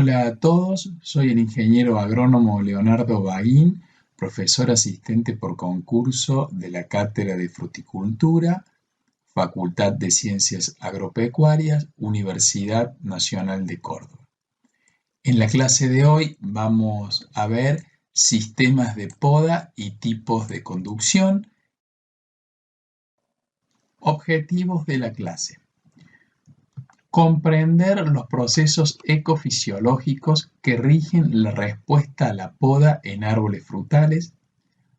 Hola a todos, soy el ingeniero agrónomo Leonardo Baguín, profesor asistente por concurso de la Cátedra de Fruticultura, Facultad de Ciencias Agropecuarias, Universidad Nacional de Córdoba. En la clase de hoy vamos a ver sistemas de poda y tipos de conducción. Objetivos de la clase: comprender los procesos ecofisiológicos que rigen la respuesta a la poda en árboles frutales,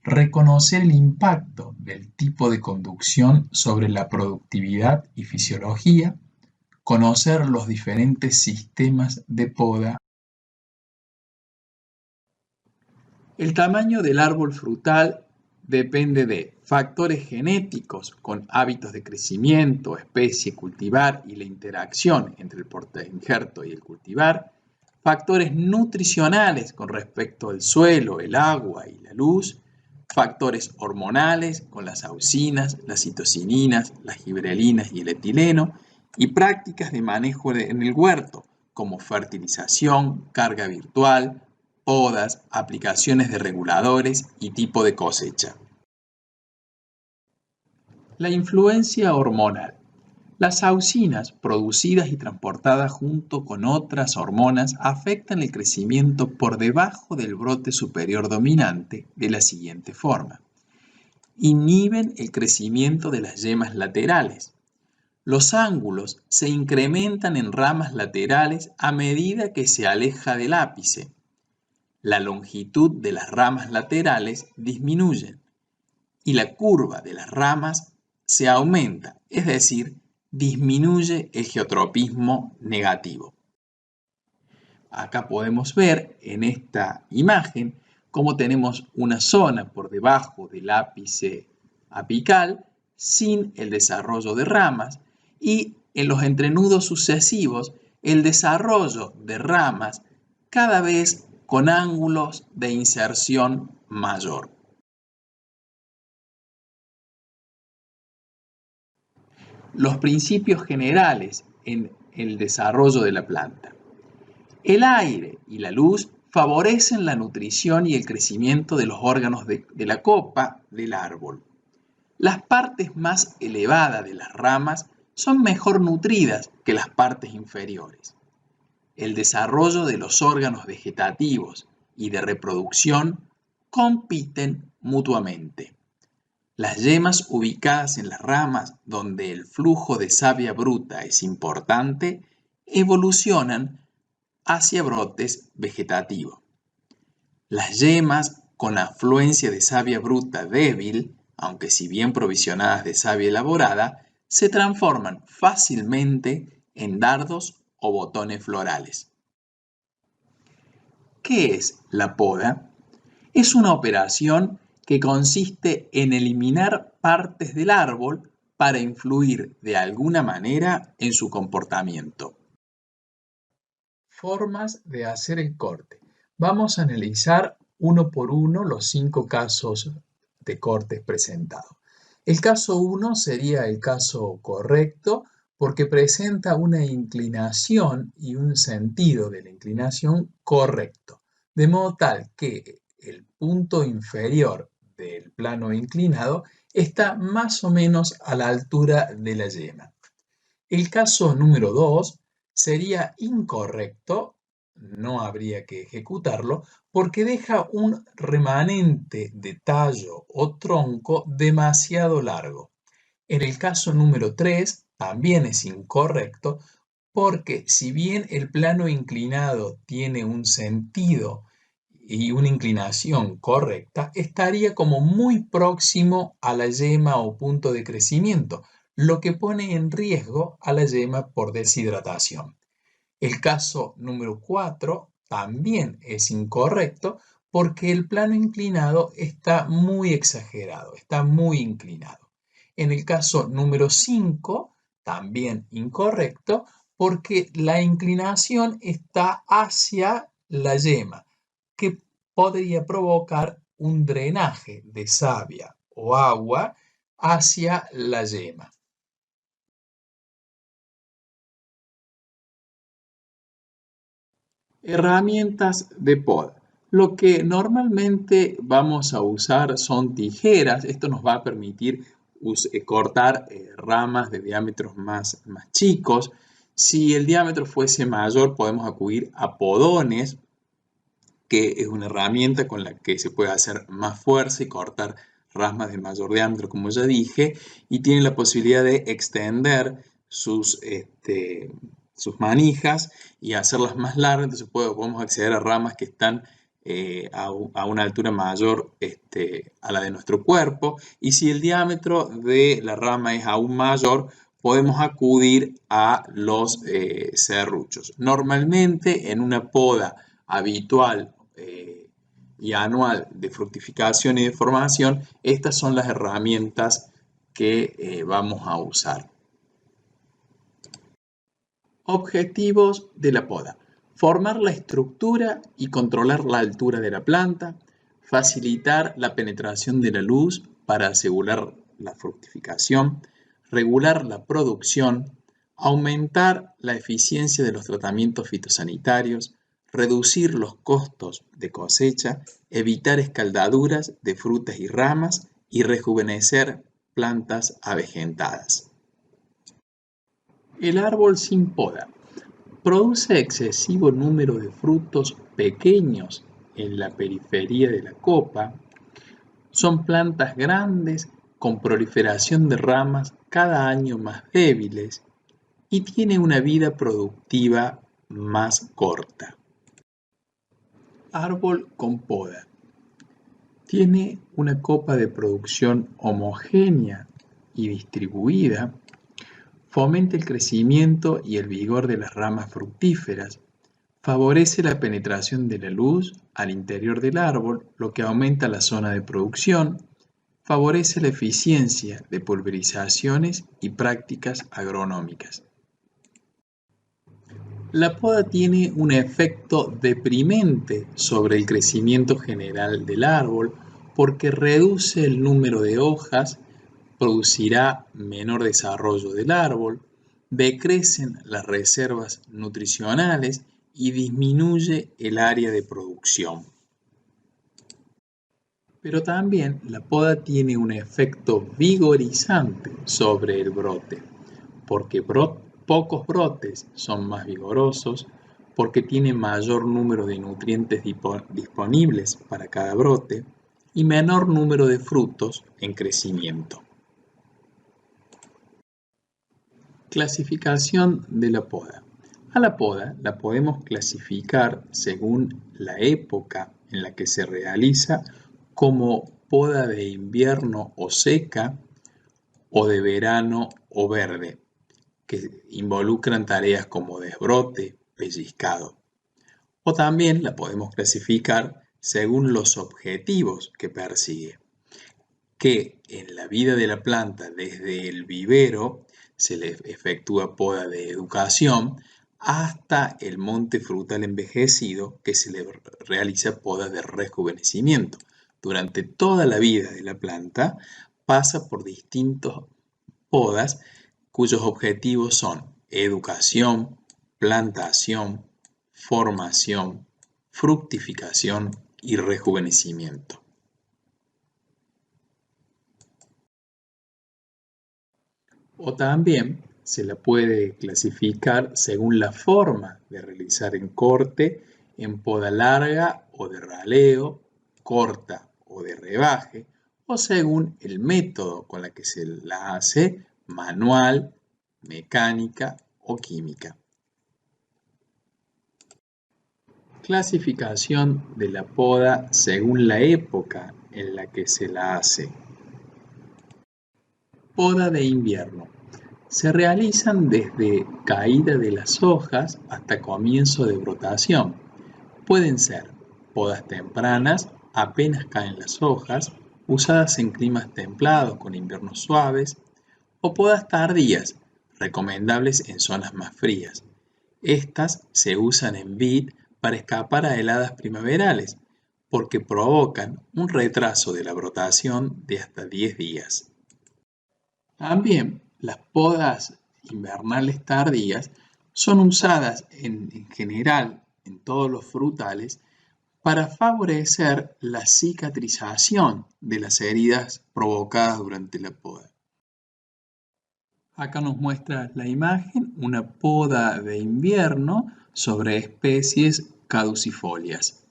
reconocer el impacto del tipo de conducción sobre la productividad y fisiología, conocer los diferentes sistemas de poda. El tamaño del árbol frutal depende de factores genéticos con hábitos de crecimiento, especie, cultivar y la interacción entre el portainjerto y el cultivar, factores nutricionales con respecto al suelo, el agua y la luz, factores hormonales con las auxinas, las citocininas, las gibrelinas y el etileno, y prácticas de manejo en el huerto como fertilización, carga virtual, podas, aplicaciones de reguladores y tipo de cosecha. La influencia hormonal. Las auxinas, producidas y transportadas junto con otras hormonas, afectan el crecimiento por debajo del brote superior dominante de la siguiente forma. Inhiben el crecimiento de las yemas laterales. Los ángulos se incrementan en ramas laterales a medida que se aleja del ápice. La longitud de las ramas laterales disminuye y la curva de las ramas se aumenta, es decir, disminuye el geotropismo negativo. Acá podemos ver en esta imagen cómo tenemos una zona por debajo del ápice apical sin el desarrollo de ramas y en los entrenudos sucesivos el desarrollo de ramas cada vez con ángulos de inserción mayor. Los principios generales en el desarrollo de la planta. El aire y la luz favorecen la nutrición y el crecimiento de los órganos de la copa del árbol. Las partes más elevadas de las ramas son mejor nutridas que las partes inferiores. El desarrollo de los órganos vegetativos y de reproducción compiten mutuamente. Las yemas ubicadas en las ramas donde el flujo de savia bruta es importante evolucionan hacia brotes vegetativos. Las yemas con afluencia de savia bruta débil, aunque si bien provisionadas de savia elaborada, se transforman fácilmente en dardos o botones florales. ¿Qué es la poda? Es una operación que consiste en eliminar partes del árbol para influir de alguna manera en su comportamiento. Formas de hacer el corte. Vamos a analizar uno por uno los 5 casos de cortes presentados. El caso 1 sería el caso correcto porque presenta una inclinación y un sentido de la inclinación correcto, de modo tal que el punto inferior del plano inclinado está más o menos a la altura de la yema. El caso número 2 sería incorrecto, no habría que ejecutarlo, porque deja un remanente de tallo o tronco demasiado largo. En el caso número 3 también es incorrecto, porque si bien el plano inclinado tiene un sentido y una inclinación correcta, estaría como muy próximo a la yema o punto de crecimiento, lo que pone en riesgo a la yema por deshidratación. El caso número 4 también es incorrecto porque el plano inclinado está muy exagerado, está muy inclinado. En el caso número 5, también incorrecto porque la inclinación está hacia la yema, que podría provocar un drenaje de savia o agua hacia la yema. Herramientas de poda. Lo que normalmente vamos a usar son tijeras. Esto nos va a permitir cortar ramas de diámetros más chicos. Si el diámetro fuese mayor, podemos acudir a podones, que es una herramienta con la que se puede hacer más fuerza y cortar ramas de mayor diámetro, como ya dije, y tiene la posibilidad de extender sus manijas y hacerlas más largas, entonces podemos acceder a ramas que están a una altura mayor a la de nuestro cuerpo, y si el diámetro de la rama es aún mayor, podemos acudir a los serruchos. Normalmente en una poda habitual y anual de fructificación y de formación, estas son las herramientas que vamos a usar. Objetivos de la poda: formar la estructura y controlar la altura de la planta, facilitar la penetración de la luz para asegurar la fructificación, regular la producción, aumentar la eficiencia de los tratamientos fitosanitarios, reducir los costos de cosecha, evitar escaldaduras de frutas y ramas y rejuvenecer plantas avejentadas. El árbol sin poda produce excesivo número de frutos pequeños en la periferia de la copa. Son plantas grandes con proliferación de ramas cada año más débiles y tiene una vida productiva más corta. Árbol con poda. Tiene una copa de producción homogénea y distribuida. Fomenta el crecimiento y el vigor de las ramas fructíferas. Favorece la penetración de la luz al interior del árbol, lo que aumenta la zona de producción. Favorece la eficiencia de pulverizaciones y prácticas agronómicas. La poda tiene un efecto deprimente sobre el crecimiento general del árbol porque reduce el número de hojas, producirá menor desarrollo del árbol, decrecen las reservas nutricionales y disminuye el área de producción. Pero también la poda tiene un efecto vigorizante sobre el brote, porque pocos brotes son más vigorosos, porque tiene mayor número de nutrientes disponibles para cada brote y menor número de frutos en crecimiento. Clasificación de la poda. A la poda la podemos clasificar según la época en la que se realiza, como poda de invierno o seca, o de verano o verde, que involucran tareas como desbrote, pellizcado. O también la podemos clasificar según los objetivos que persigue, que en la vida de la planta desde el vivero se le efectúa poda de educación hasta el monte frutal envejecido, que se le realiza poda de rejuvenecimiento. Durante toda la vida de la planta pasa por distintas podas cuyos objetivos son educación, plantación, formación, fructificación y rejuvenecimiento. O también se la puede clasificar según la forma de realizar el corte, en poda larga o de raleo, corta o de rebaje, o según el método con el que se la hace, manual, mecánica o química. Clasificación de la poda según la época en la que se la hace. Poda de invierno. Se realizan desde caída de las hojas hasta comienzo de brotación. Pueden ser podas tempranas, apenas caen las hojas, usadas en climas templados con inviernos suaves, o podas tardías, recomendables en zonas más frías. Estas se usan en vid para escapar a heladas primaverales, porque provocan un retraso de la brotación de hasta 10 días. También las podas invernales tardías son usadas en general en todos los frutales para favorecer la cicatrización de las heridas provocadas durante la poda. Acá nos muestra la imagen, una poda de invierno sobre especies caducifolias.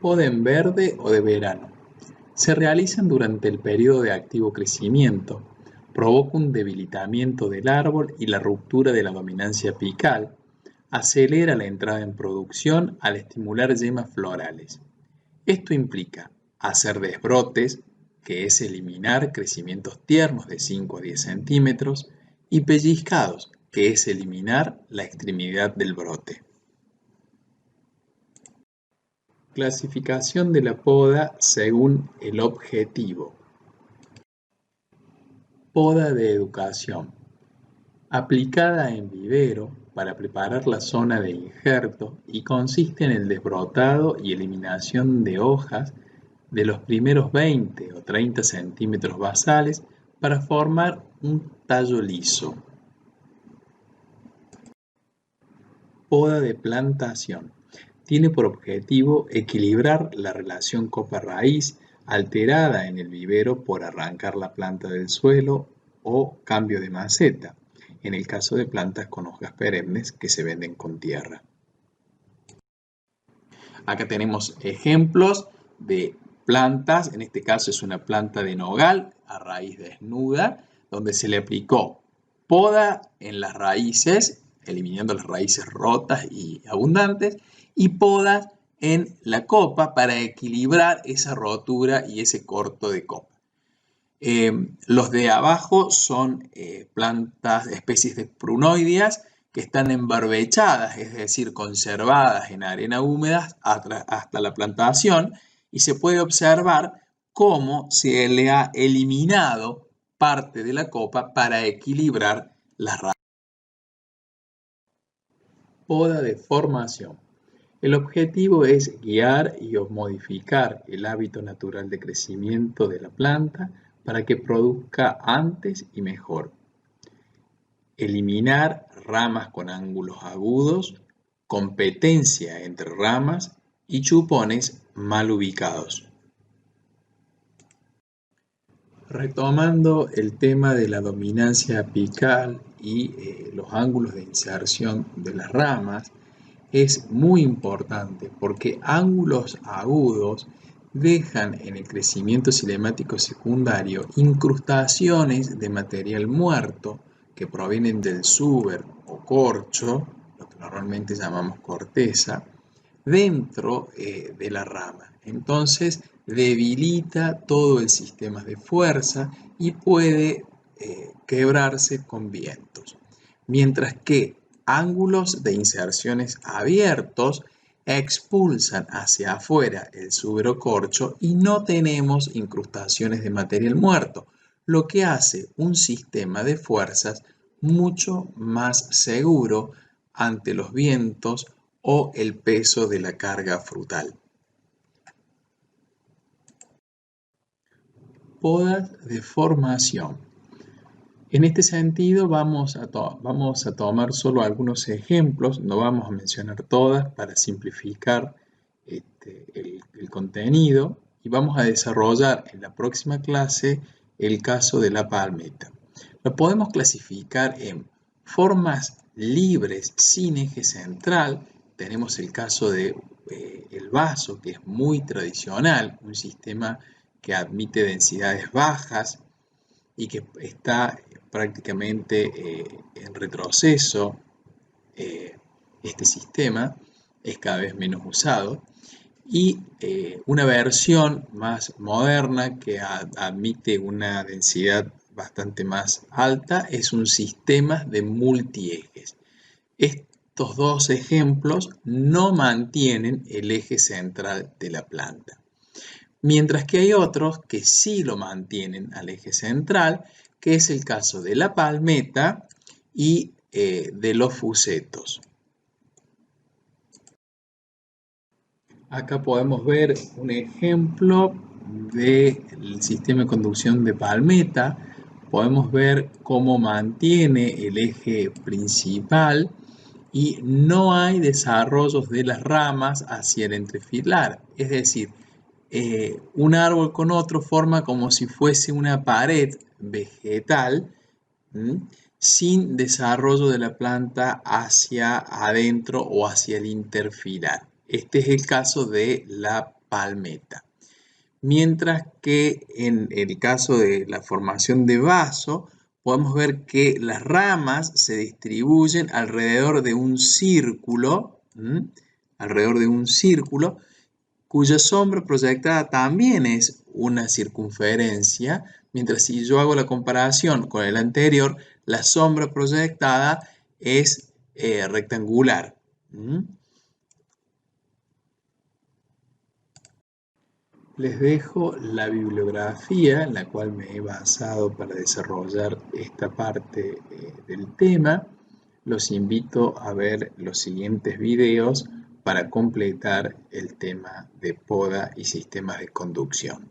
Poda en verde o de verano. Se realizan durante el periodo de activo crecimiento. Provoca un debilitamiento del árbol y la ruptura de la dominancia apical. Acelera la entrada en producción al estimular yemas florales. Esto implica hacer desbrotes, que es eliminar crecimientos tiernos de 5 a 10 centímetros, y pellizcados, que es eliminar la extremidad del brote. Clasificación de la poda según el objetivo. Poda de educación. Aplicada en vivero para preparar la zona de injerto y consiste en el desbrotado y eliminación de hojas de los primeros 20 o 30 centímetros basales para formar un tallo liso. Poda de plantación. Tiene por objetivo equilibrar la relación copa-raíz alterada en el vivero por arrancar la planta del suelo o cambio de maceta, en el caso de plantas con hojas perennes que se venden con tierra. Acá tenemos ejemplos de plantas, en este caso es una planta de nogal a raíz desnuda, donde se le aplicó poda en las raíces, eliminando las raíces rotas y abundantes, y podas en la copa para equilibrar esa rotura y ese corto de copa. Los de abajo son plantas, especies de prunoideas que están embarbechadas, es decir, conservadas en arena húmeda hasta la plantación, y se puede observar cómo se le ha eliminado parte de la copa para equilibrar las raíces. Poda de formación. El objetivo es guiar y modificar el hábito natural de crecimiento de la planta para que produzca antes y mejor. Eliminar ramas con ángulos agudos, competencia entre ramas y chupones mal ubicados. Retomando el tema de la dominancia apical y los ángulos de inserción de las ramas, es muy importante porque ángulos agudos dejan en el crecimiento cinemático secundario incrustaciones de material muerto que provienen del suber o corcho, lo que normalmente llamamos corteza, dentro de la rama. Entonces debilita todo el sistema de fuerza y puede quebrarse con vientos. Mientras que ángulos de inserciones abiertos expulsan hacia afuera el suberocorcho y no tenemos incrustaciones de material muerto, lo que hace un sistema de fuerzas mucho más seguro ante los vientos o el peso de la carga frutal. Podas de formación. En este sentido vamos a tomar solo algunos ejemplos, no vamos a mencionar todas para simplificar el contenido, y vamos a desarrollar en la próxima clase el caso de la palmeta. Lo podemos clasificar en formas libres sin eje central. Tenemos el caso de el vaso, que es muy tradicional, un sistema que admite densidades bajas y que está prácticamente en retroceso. Este sistema es cada vez menos usado, y una versión más moderna que admite una densidad bastante más alta es un sistema de multiejes. Estos dos ejemplos no mantienen el eje central de la planta, mientras que hay otros que sí lo mantienen al eje central, que es el caso de la palmeta y de los fusetos. Acá podemos ver un ejemplo del sistema de conducción de palmeta, podemos ver cómo mantiene el eje principal y no hay desarrollos de las ramas hacia el entrefilar. Es decir, un árbol con otro forma como si fuese una pared vegetal, sin desarrollo de la planta hacia adentro o hacia el interfilar. Este es el caso de la palmeta. Mientras que en el caso de la formación de vaso, podemos ver que las ramas se distribuyen alrededor de un círculo, cuya sombra proyectada también es una circunferencia, mientras si yo hago la comparación con el anterior, la sombra proyectada es rectangular. Les dejo la bibliografía en la cual me he basado para desarrollar esta parte del tema. Los invito a ver los siguientes videos para completar el tema de poda y sistemas de conducción.